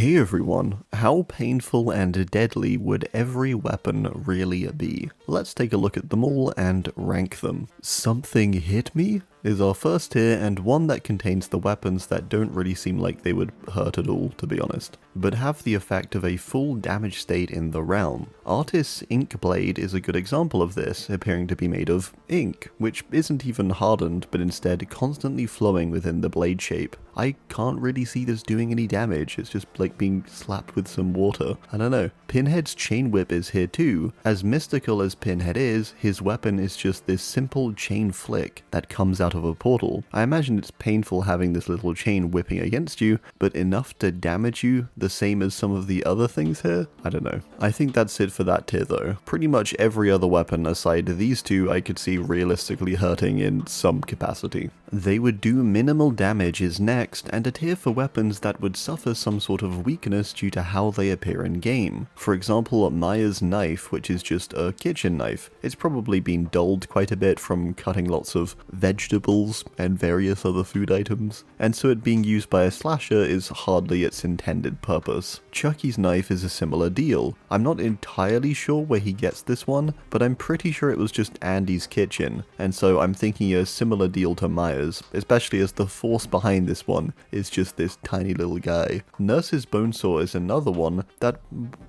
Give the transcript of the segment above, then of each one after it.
Hey everyone, how painful and deadly would every weapon really be? Let's take a look at them all and rank them. Something Hit Me is our first tier, and one that contains the weapons that don't really seem like they would hurt at all, to be honest, but have the effect of a full damage state in the realm. Artist's Ink Blade is a good example of this, appearing to be made of ink, which isn't even hardened but instead constantly flowing within the blade shape. I can't really see this doing any damage, it's just like being slapped with some water. I don't know. Pinhead's Chain Whip is here too. As mystical as Pinhead is, his weapon is just this simple chain flick that comes out of a portal. I imagine it's painful having this little chain whipping against you, but enough to damage you the same as some of the other things here? I don't know. I think that's it for that tier though. Pretty much every other weapon aside these two I could see realistically hurting in some capacity. They Would Do Minimal Damage is next, and a tier for weapons that would suffer some sort of weakness due to how they appear in game. For example, Maya's knife, which is just a kitchen knife. It's probably been dulled quite a bit from cutting lots of vegetables and various other food items, and so it being used by a slasher is hardly its intended purpose. Chucky's knife is a similar deal. I'm not entirely sure where he gets this one, but I'm pretty sure it was just Andy's kitchen, and so I'm thinking a similar deal to Maya's, especially as the force behind this one is just this tiny little guy. Nurse's Bonesaw is another one that,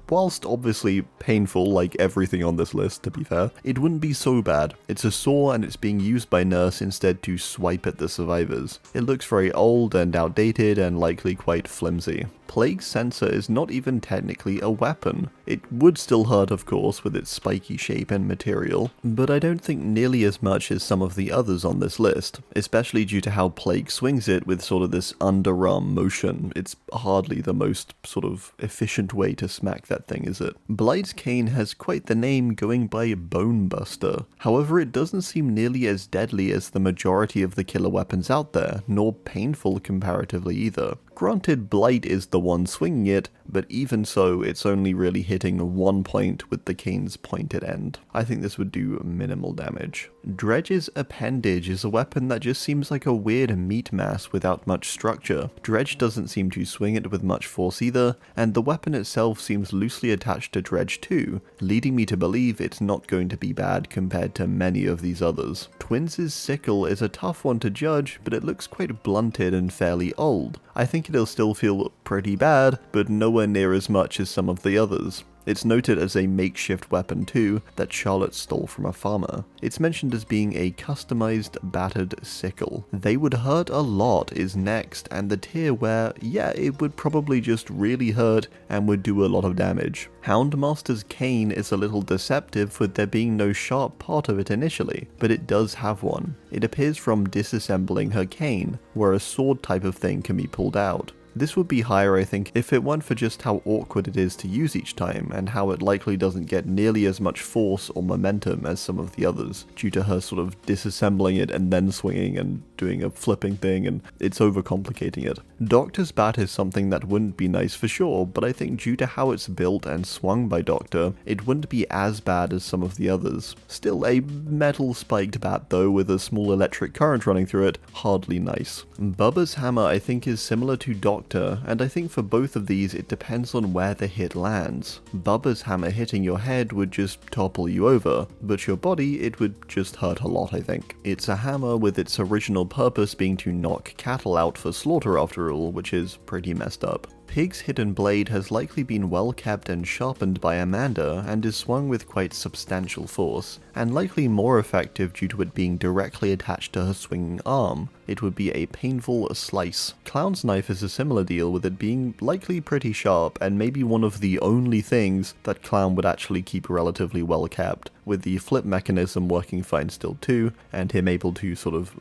whilst obviously painful like everything on this list to be fair, it wouldn't be so bad. It's a saw and it's being used by Nurse instead to swipe at the survivors. It looks very old and outdated and likely quite flimsy. Plague's Censer is not even technically a weapon. It would still hurt, of course, with its spiky shape and material, but I don't think nearly as much as some of the others on this list, especially due to how Plague swings it with sort of this underarm motion. It's hardly the most sort of efficient way to smack that thing, is it? Blight's Cane has quite the name, going by Bone Buster. However, it doesn't seem nearly as deadly as the majority of the killer weapons out there, nor painful comparatively either. Granted, Blight is the one swinging it, but even so, it's only really hitting one point with the cane's pointed end. I think this would do minimal damage. Dredge's Appendage is a weapon that just seems like a weird meat mass without much structure. Dredge doesn't seem to swing it with much force either, and the weapon itself seems loosely attached to Dredge too, leading me to believe it's not going to be bad compared to many of these others. Twins' Sickle is a tough one to judge, but it looks quite blunted and fairly old. I think it'll still feel pretty bad, but nowhere near as much as some of the others. It's noted as a makeshift weapon too, that Charlotte stole from a farmer. It's mentioned as being a customized battered sickle. They Would Hurt a Lot is next, and the tier where, yeah, it would probably just really hurt and would do a lot of damage. Houndmaster's Cane is a little deceptive with there being no sharp part of it initially, but it does have one. It appears from disassembling her cane, where a sword type of thing can be pulled out. This would be higher, I think, if it weren't for just how awkward it is to use each time, and how it likely doesn't get nearly as much force or momentum as some of the others, due to her sort of disassembling it and then swinging and doing a flipping thing, and it's overcomplicating it. Doctor's Bat is something that wouldn't be nice for sure, but I think due to how it's built and swung by Doctor, it wouldn't be as bad as some of the others. Still a metal spiked bat though, with a small electric current running through it, hardly nice. Bubba's Hammer I think is similar to Doctor, and I think for both of these it depends on where the hit lands. Bubba's Hammer hitting your head would just topple you over, but your body it would just hurt a lot, I think. It's a hammer with its original purpose being to knock cattle out for slaughter after all, which is pretty messed up. Pig's Hidden Blade has likely been well kept and sharpened by Amanda, and is swung with quite substantial force, and likely more effective due to it being directly attached to her swinging arm. It would be a painful slice. Clown's Knife is a similar deal, with it being likely pretty sharp, and maybe one of the only things that Clown would actually keep relatively well kept, with the flip mechanism working fine still too, and him able to sort of,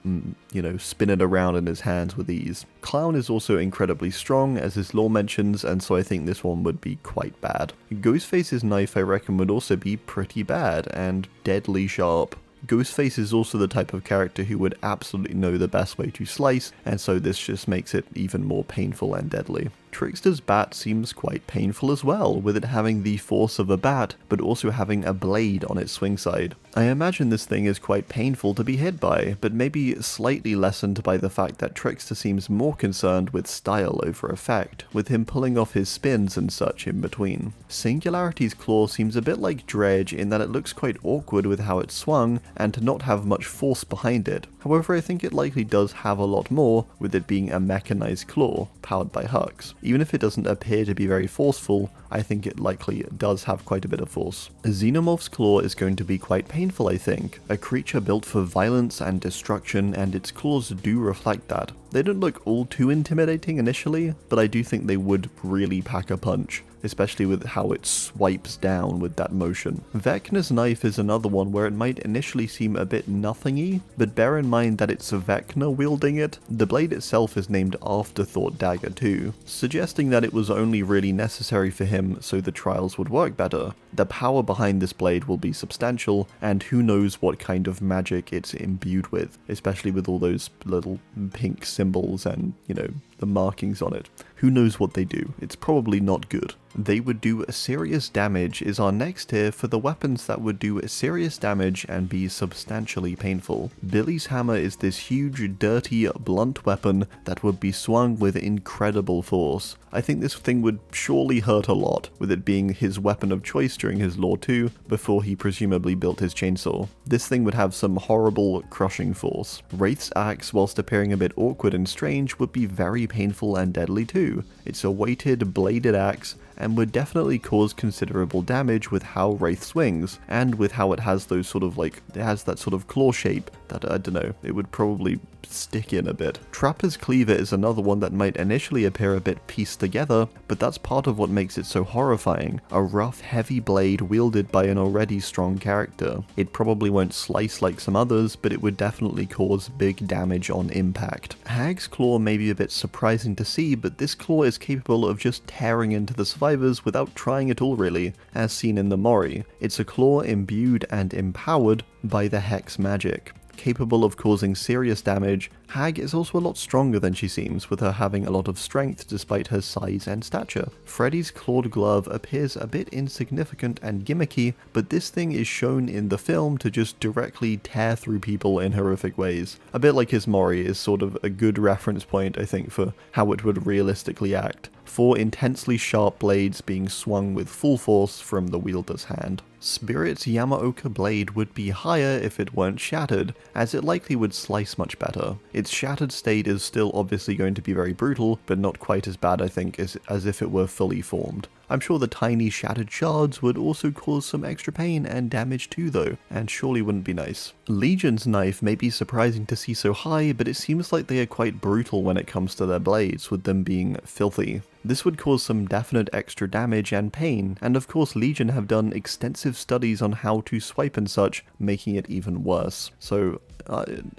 spin it around in his hands with ease. Clown is also incredibly strong, as his lore mentions, and so I think this one would be quite bad. Ghostface's Knife I reckon would also be pretty bad, and deadly sharp. Ghostface is also the type of character who would absolutely know the best way to slice, and so this just makes it even more painful and deadly. Trickster's bat seems quite painful as well, with it having the force of a bat, but also having a blade on its swing side. I imagine this thing is quite painful to be hit by, but maybe slightly lessened by the fact that Trickster seems more concerned with style over effect, with him pulling off his spins and such in between. Singularity's claw seems a bit like Dredge in that it looks quite awkward with how it's swung, and to not have much force behind it. However, I think it likely does have a lot more, with it being a mechanized claw, powered by Hux. Even if it doesn't appear to be very forceful, I think it likely does have quite a bit of force. AZHYMOVS' claw is going to be quite painful, I think. A creature built for violence and destruction, and its claws do reflect that. They don't look all too intimidating initially, but I do think they would really pack a punch, especially with how it swipes down with that motion. Vecna's knife is another one where it might initially seem a bit nothingy, but bear in mind that it's Vecna wielding it. The blade itself is named Afterthought Dagger too, suggesting that it was only really necessary for him so the trials would work better. The power behind this blade will be substantial, and who knows what kind of magic it's imbued with, especially with all those little pink symbols and, you know, the markings on it. Who knows what they do? It's probably not good. They would do serious damage is our next tier for the weapons that would do serious damage and be substantially painful. Billy's hammer is this huge, dirty, blunt weapon that would be swung with incredible force. I think this thing would surely hurt a lot, with it being his weapon of choice during his Lore 2, before he presumably built his chainsaw. This thing would have some horrible, crushing force. Wraith's axe, whilst appearing a bit awkward and strange, would be very painful and deadly too. It's a weighted, bladed axe, and would definitely cause considerable damage with how Wraith swings, and with how it has those sort of it has that sort of claw shape that, I don't know, it would probably stick in a bit. Trapper's Cleaver is another one that might initially appear a bit pieced together, but that's part of what makes it so horrifying. A rough, heavy blade wielded by an already strong character. It probably won't slice like some others, but it would definitely cause big damage on impact. Hag's Claw may be a bit surprising to see, but this claw is capable of just tearing into the survivors without trying at all really, as seen in the Mori. It's a claw imbued and empowered by the Hex magic. Capable of causing serious damage, Hag is also a lot stronger than she seems, with her having a lot of strength despite her size and stature. Freddy's clawed glove appears a bit insignificant and gimmicky, but this thing is shown in the film to just directly tear through people in horrific ways. A bit like his Mori is sort of a good reference point, I think, for how it would realistically act. 4 intensely sharp blades being swung with full force from the wielder's hand. Spirit's Yamaoka blade would be higher if it weren't shattered, as it likely would slice much better. Its shattered state is still obviously going to be very brutal, but not quite as bad I think as if it were fully formed. I'm sure the tiny shattered shards would also cause some extra pain and damage too though, and surely wouldn't be nice. Legion's knife may be surprising to see so high, but it seems like they are quite brutal when it comes to their blades, with them being filthy. This would cause some definite extra damage and pain, and of course Legion have done extensive studies on how to swipe and such, making it even worse. So,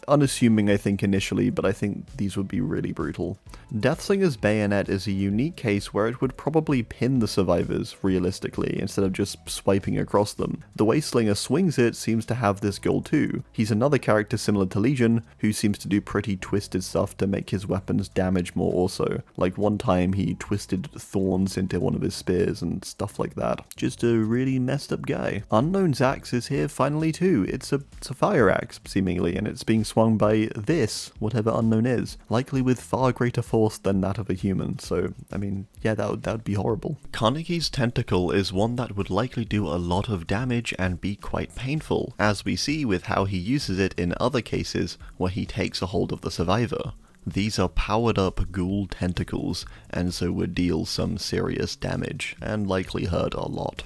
unassuming I think initially, but I think these would be really brutal. Deathslinger's bayonet is a unique case where it would probably pin the survivors, realistically, instead of just swiping across them. The way Slinger swings it seems to have this goal too. He's another character similar to Legion, who seems to do pretty twisted stuff to make his weapons damage more also. Like one time he twisted thorns into one of his spears and stuff like that. Just a really messed up guy. Unknown's axe is here finally too. It's a fire axe, seemingly, and it's being swung by this, whatever Unknown is, likely with far greater force than that of a human, so, I mean, yeah, that would be horrible. Kaneki's tentacle is one that would likely do a lot of damage and be quite painful, as we see with how he uses it in other cases where he takes a hold of the survivor. These are powered up ghoul tentacles, and so would deal some serious damage, and likely hurt a lot.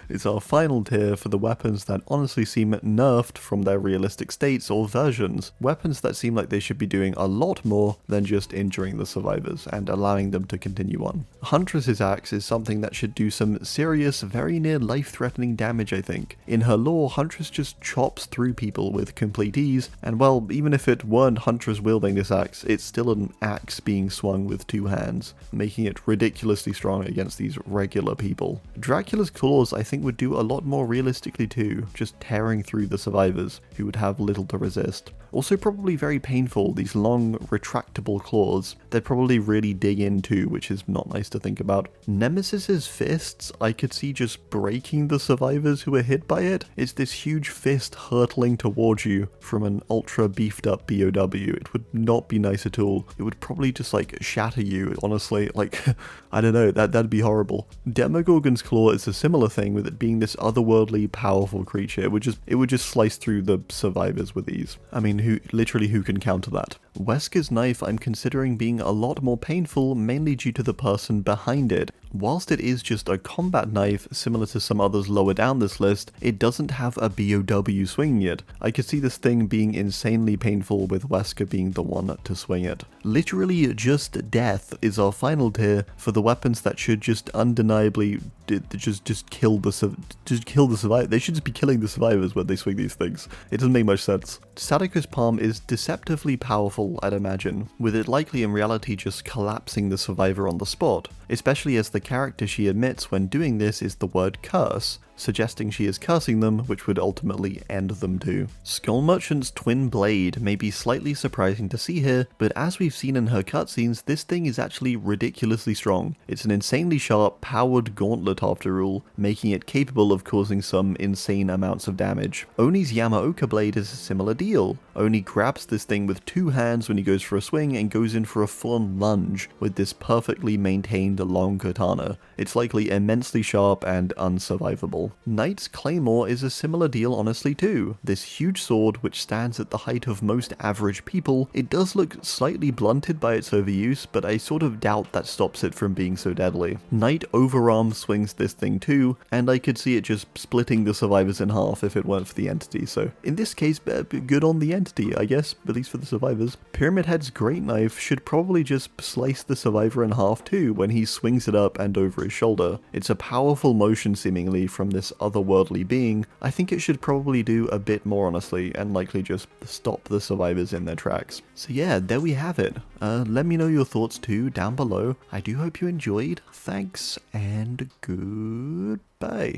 It's our final tier for the weapons that honestly seem nerfed from their realistic states or versions. Weapons that seem like they should be doing a lot more than just injuring the survivors and allowing them to continue on. Huntress's axe is something that should do some serious, very near life-threatening damage, I think. In her lore, Huntress just chops through people with complete ease, and well, even if it weren't hunters wielding this axe, it's still an axe being swung with 2 hands, making it ridiculously strong against these regular people. Dracula's claws I think would do a lot more realistically too, just tearing through the survivors, who would have little to resist. Also probably very painful, these long retractable claws. They'd probably really dig into, which is not nice to think about. Nemesis's fists, I could see just breaking the survivors who were hit by it. It's this huge fist hurtling towards you from an ultra beefed up BOW. It would not be nice at all. It would probably just like shatter you, honestly. Like, I don't know, that'd be horrible. Demogorgon's claw is a similar thing, with it being this otherworldly powerful creature. It would just slice through the survivors with ease. I mean, who can counter that? Wesker's knife I'm considering being a lot more painful, mainly due to the person behind it. Whilst it is just a combat knife, similar to some others lower down this list, it doesn't have a BOW swinging it. I could see this thing being insanely painful, with Wesker being the one to swing it. Literally just death is our final tier for the weapons that should just undeniably just kill the survivors. They should just be killing the survivors when they swing these things. It doesn't make much sense. Sadako's palm is deceptively powerful, I'd imagine, with it likely in reality just collapsing the survivor on the spot, especially as the character she admits when doing this is the word curse, suggesting she is cursing them, which would ultimately end them too. Skull Merchant's twin blade may be slightly surprising to see here, but as we've seen in her cutscenes, this thing is actually ridiculously strong. It's an insanely sharp, powered gauntlet after all, making it capable of causing some insane amounts of damage. Oni's Yamaoka blade is a similar deal. Oni grabs this thing with 2 hands when he goes for a swing and goes in for a full-on lunge with this perfectly maintained long katana. It's likely immensely sharp and unsurvivable. Knight's Claymore is a similar deal honestly too. This huge sword which stands at the height of most average people. It does look slightly blunted by its overuse, but I sort of doubt that stops it from being so deadly. Knight overarm swings this thing too, and I could see it just splitting the survivors in half if it weren't for the entity, so in this case, good on the entity, I guess, at least for the survivors. Pyramid Head's great knife should probably just slice the survivor in half too when he swings it up and over his shoulder. It's a powerful motion seemingly from this otherworldly being. I think it should probably do a bit more honestly, and likely just stop the survivors in their tracks. So yeah, there we have it. Let me know your thoughts too down below. I do hope you enjoyed. Thanks and goodbye.